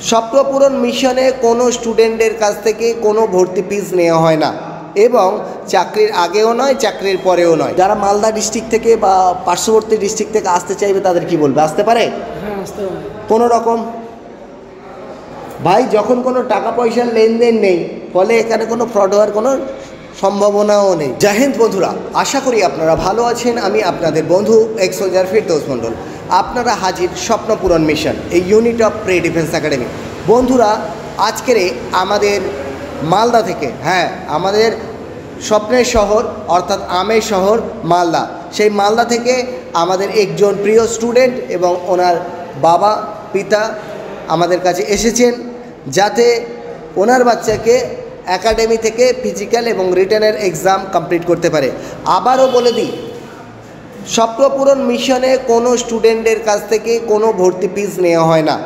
স্বপ্নপূরণ মিশনে কোনো স্টুডেন্টের কাছ থেকে কোনো ভর্তি ফিস নেওয়া হয় না এবং চাকরির আগেও নয়, চাকরির পরেও নয়। যারা মালদা ডিস্ট্রিক্ট থেকে বা পার্শ্ববর্তী ডিস্ট্রিক্ট থেকে আসতে চাইবে তাদের কি বলবে? আসতে পারে? হ্যাঁ, আসতে পারে। কোনো রকম ভাই যখন কোনো টাকা পয়সার লেনদেন নেই, ফলে এখানে কোনো ফ্রড হওয়ার কোনো সম্ভাবনাও নেই। জয় হিন্দ বন্ধুরা, আশা করি আপনারা ভালো আছেন। আমি আপনাদের বন্ধু এক্স সোলজার ফিরদৌস মণ্ডল। আপনারা হাজির স্বপ্নপূরণ মিশন, এই unit of pre defence academy. বন্ধুরা, আজকের আমাদের মালদা থেকে, হ্যাঁ, আমাদের স্বপ্নের শহর অর্থাৎ আমের শহর মালদা, সেই মালদা থেকে আমাদের একজন প্রিয় স্টুডেন্ট এবং ওনার বাবা পিতা আমাদের কাছে এসেছেন, যাতে ওনার বাচ্চাকে একাডেমি থেকে ফিজিক্যাল এবং রিটেনের এক্সাম কমপ্লিট করতে পারে। আবারও বলে দিই, স্বপ্নপূরণ মিশনে কোনো স্টুডেন্টের কাছ থেকে কোনো ভর্তি ফিস নেওয়া হয় না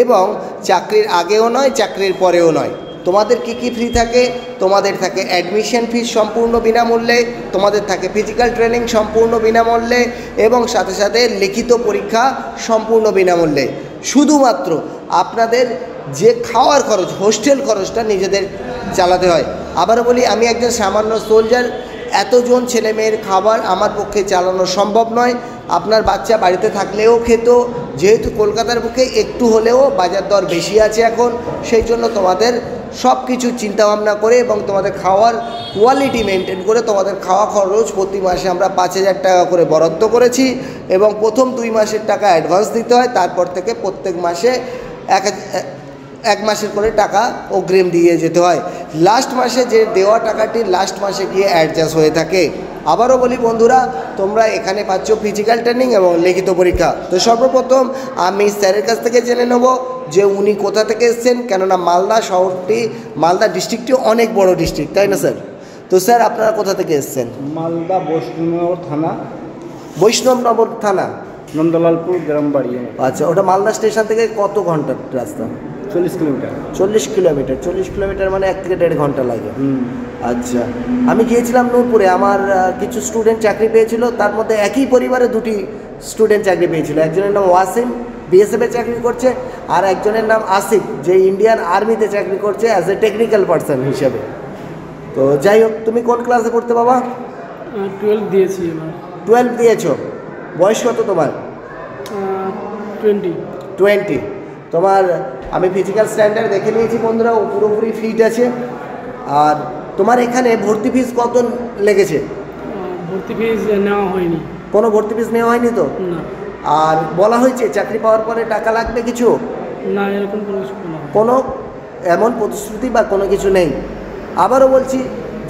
এবং চাকরির আগেও নয়, চাকরির পরেও নয়। তোমাদের কি ফ্রি থাকে? তোমাদের থাকে অ্যাডমিশন ফিস সম্পূর্ণ বিনামূল্যে, তোমাদের থাকে ফিজিক্যাল ট্রেনিং সম্পূর্ণ বিনামূল্যে এবং সাথে সাথে লিখিত পরীক্ষা সম্পূর্ণ বিনামূল্যে। শুধুমাত্র আপনাদের যে খাওয়ার খরচ, হোস্টেল খরচটা নিজেদের চালাতে হয়। আবারও বলি, আমি একজন সামান্য সোলজার, এতজন ছেলেমেয়ের খাবার আমার পক্ষে চালানো সম্ভব নয়। আপনার বাচ্চা বাড়িতে থাকলেও খেত, যেহেতু কলকাতার বুকে একটু হলেও বাজার দর বেশি আছে এখন, সেই জন্য তোমাদের সব কিছু চিন্তাভাবনা করে এবং তোমাদের খাওয়ার কোয়ালিটি মেনটেন করে তোমাদের খাওয়া খরচ প্রতি মাসে আমরা 5,000 টাকা করে বরাদ্দ করেছি এবং প্রথম 2 মাসের টাকা অ্যাডভান্স দিতে হয়, তারপর থেকে প্রত্যেক মাসে এক মাসের করে টাকা অগ্রিম দিয়ে যেতে হয়। লাস্ট মাসে যে দেওয়া টাকাটি লাস্ট মাসে গিয়ে অ্যাডজাস্ট হয়ে থাকে। আবারও বলি বন্ধুরা, তোমরা এখানে পাচ্ছ ফিজিক্যাল ট্রেনিং এবং লিখিত পরীক্ষা। তো সর্বপ্রথম আমি স্যারের কাছ থেকে জেনে নেব যে উনি কোথা থেকে এসেছেন, কেননা মালদা শহরটি, মালদা ডিস্ট্রিক্টটি অনেক বড় ডিস্ট্রিক্ট, তাই না স্যার? তো স্যার, আপনারা কোথা থেকে এসেছেন? মালদা বৈষ্ণবনগর থানা। বৈষ্ণবনগর থানা, নন্দলালপুর গ্রাম বাড়ি। আচ্ছা, ওটা মালদা স্টেশন থেকে কত ঘন্টার রাস্তা? 40 কিলোমিটার। 40 কিলোমিটার। 40 কিলোমিটার মানে 1 থেকে 1.5 ঘন্টা লাগে। আচ্ছা, আমি গিয়েছিলাম নূরপুরে, আমার কিছু স্টুডেন্ট চাকরি পেয়েছিল, তার মধ্যে একই পরিবারে 2টি স্টুডেন্ট চাকরি পেয়েছিল। একজনের নাম ওয়াসিম, বিএসএফে চাকরি করছে, আর একজনের নাম আসিফ, যে ইন্ডিয়ান আর্মিতে চাকরি করছে অ্যাজ এ টেকনিক্যাল পার্সন হিসেবে। তো যাই হোক, তুমি কোন ক্লাসে পড়তে বাবা? 12 দিয়েছি এবার। 12 দিয়েছো। বয়স কত তোমার? 20। তোমার আমি ফিজিক্যাল স্ট্যান্ডার্ড দেখে নিয়েছি বন্ধুরা, ও পুরোপুরি ফিট আছে। আর তোমার এখানে ভর্তি ফিস কত লেগেছে? ভর্তি ফিস নেওয়া হয়নি। কোনো ভর্তি ফিস নেওয়া হয়নি তো? না। আর বলা হয়েছে চাকরি পাওয়ার পরে টাকা লাগবে কিছু? না, এরকম কোনো কিছু বলা হয়নি। কোনো এমন প্রতিশ্রুতি বা কোনো কিছু নেই। আবারও বলছি,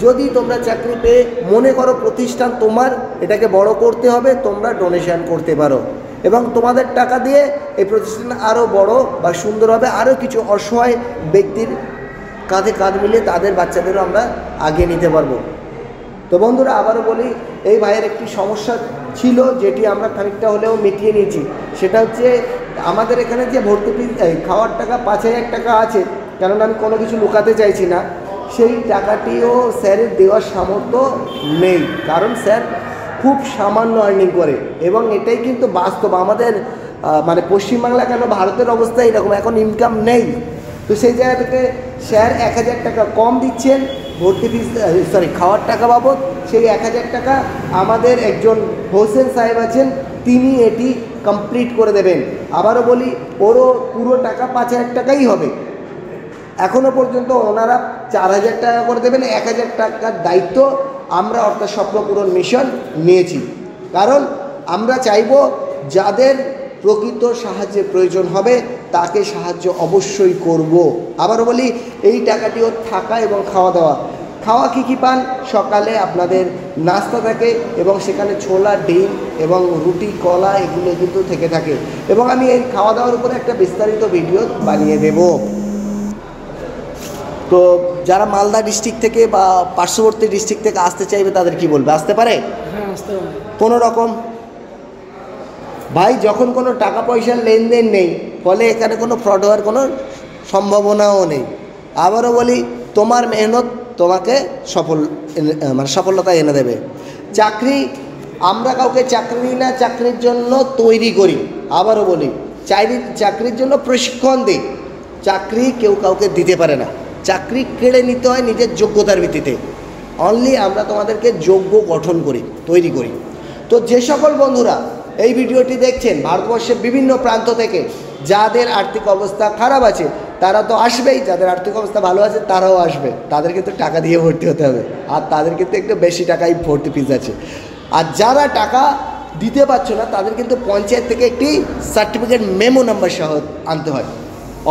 যদি তোমরা চাকরি পেয়ে মনে করো প্রতিষ্ঠান তোমার, এটাকে বড় করতে হবে, তোমরা ডোনেশন করতে পারো এবং তোমাদের টাকা দিয়ে এই প্রতিষ্ঠান আরও বড় বা সুন্দর হবে। আরও কিছু অসহায় ব্যক্তির কাঁধে কাঁধ মিলিয়ে তাদের বাচ্চাদেরও আমরা আগিয়ে নিতে পারবো। তো বন্ধুরা, আবারও বলি, এই ভাইয়ের একটি সমস্যা ছিল যেটি আমরা খানিকটা হলেও মিটিয়ে নিয়েছি। সেটা হচ্ছে আমাদের এখানে যে ভর্তি ফিস, খাওয়ার টাকা 5,000 টাকা আছে, কেননা আমি কোনো কিছু লুকাতে চাইছি না, সেই টাকাটিও স্যারের দেওয়ার সামর্থ্য নেই, কারণ স্যার খুব সামান্য আর্নিং করে এবং এটাই কিন্তু বাস্তব। আমাদের মানে পশ্চিমবাংলা কেন, ভারতের অবস্থা এরকম, এখন ইনকাম নেই। তো সেই জায়গা থেকে স্যার 1,000 টাকা কম দিচ্ছেন ভর্তি ফিস, খাওয়ার টাকা বাবদ। সেই 1,000 টাকা আমাদের একজন হোসেন সাহেব আছেন, তিনি এটি কমপ্লিট করে দেবেন। আবারও বলি, ওরও পুরো টাকা 5,000 টাকাই হবে। এখনও পর্যন্ত ওনারা 4,000 টাকা করে দেবেন। 1,000 টাকার দায়িত্ব আমরা অর্থাৎ স্বপ্নপূরণ মিশন নিয়েছি, কারণ আমরা চাইব যাদের প্রকৃত সাহায্যের প্রয়োজন হবে তাকে সাহায্য অবশ্যই করব। আবারও বলি, এই টাকাটিও থাকা এবং খাওয়া দাওয়া। খাওয়া কী পান? সকালে আপনাদের নাস্তা থাকে এবং সেখানে ছোলা, ডিম এবং রুটি, কলা এগুলো কিন্তু থেকে থাকে এবং আমি এই খাওয়া দাওয়ার উপরে একটা বিস্তারিত ভিডিও বানিয়ে দেব। তো যারা মালদা ডিস্ট্রিক্ট থেকে বা পার্শ্ববর্তী ডিস্ট্রিক্ট থেকে আসতে চাইবে তাদের কি বলবে? আসতে পারে? হ্যাঁ, আসতে পারে। কোনো রকম ভাই যখন কোনো টাকা পয়সার লেনদেন নেই, ফলে এখানে কোনো ফ্রড হওয়ার কোনো সম্ভাবনাও নেই। আবারও বলি, তোমার মেহনত তোমাকে সফলতা এনে দেবে। চাকরি, আমরা কাউকে চাকরি নিই না, চাকরির জন্য তৈরি করি। আবারও বলি, চাকরির জন্য প্রশিক্ষণ দিই। চাকরি কেউ কাউকে দিতে পারে না, চাকরি কেড়ে নিতে হয় নিজের যোগ্যতার ভিত্তিতে। অনলি আমরা তোমাদেরকে যোগ্য গঠন করি, তৈরি করি। তো যে সকল বন্ধুরা এই ভিডিওটি দেখছেন ভারতবর্ষের বিভিন্ন প্রান্ত থেকে, যাদের আর্থিক অবস্থা খারাপ আছে তারা তো আসবেই, যাদের আর্থিক অবস্থা ভালো আছে তারাও আসবে, তাদের কিন্তু টাকা দিয়ে ভর্তি হতে হবে, আর তাদের কিন্তু একটু বেশি টাকাই ভর্তি ফিস আছে। আর যারা টাকা দিতে পারছো না তাদের কিন্তু পঞ্চায়েত থেকে একটি সার্টিফিকেট মেমো নাম্বার সহ আনতে হয়।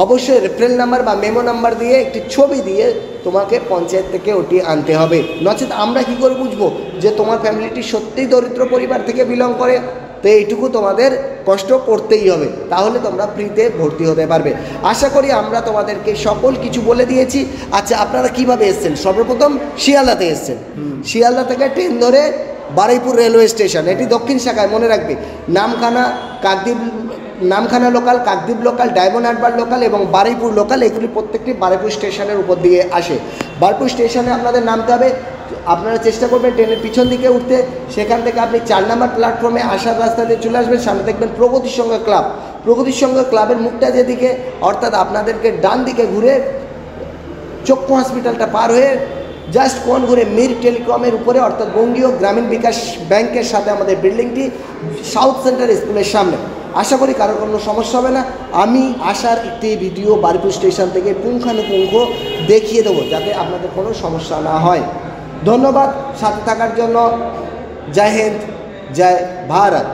অবশ্যই রেফারেল নাম্বার বা মেমো নাম্বার দিয়ে একটি ছবি দিয়ে তোমাকে পঞ্চায়েত থেকে ওটি আনতে হবে। নচেত আমরা কী করে বুঝবো যে তোমার ফ্যামিলিটি সত্যিই দরিদ্র পরিবার থেকে বিলং করে? তো এইটুকু তোমাদের কষ্ট করতেই হবে, তাহলে তোমরা ফ্রিতে ভর্তি হতে পারবে। আশা করি আমরা তোমাদেরকে সকল কিছু বলে দিয়েছি। আচ্ছা, আপনারা কিভাবে এসছেন? সর্বপ্রথম শিয়ালদাতে এসছেন, শিয়ালদা থেকে ট্রেন ধরে বারুইপুর রেলওয়ে স্টেশন, এটি দক্ষিণ শাখায়, মনে রাখবে। Namkhana local, Kakdwip local, diamond Harbour local এবং বারুইপুর লোকাল, এগুলি প্রত্যেকটি বারুইপুর স্টেশনের উপর দিয়ে আসে। বারুইপুর স্টেশনে আপনাদের নামতে হবে, আপনারা চেষ্টা করবেন ট্রেনের পিছন দিকে উঠতে। সেখান থেকে আপনি 4 নম্বর প্ল্যাটফর্মে আসার রাস্তা দিয়ে চলে আসবেন, সামনে দেখবেন প্রগতির সঙ্গে ক্লাব। প্রগতির সঙ্গে ক্লাবের মুখটা যেদিকে, অর্থাৎ আপনাদেরকে ডান দিকে ঘুরে চক্ষু হসপিটালটা পার হয়ে জাস্ট কোণ ঘুরে মির টেলিকমের উপরে, অর্থাৎ বঙ্গীয় গ্রামীণ বিকাশ ব্যাংকের সাথে আমাদের বিল্ডিংটি, সাউথ সেন্টার স্কুলের সামনে। আশা করি কারোর কোনো সমস্যা হবে না। আমি আসার একটি ভিডিও বারুইপুর স্টেশন থেকে পুঙ্খানুপুঙ্খ দেখিয়ে দেবো, যাতে আপনাদের কোনো সমস্যা না হয়। ধন্যবাদ সাথে থাকার জন্য। জয় হিন্দ, জয় ভারত।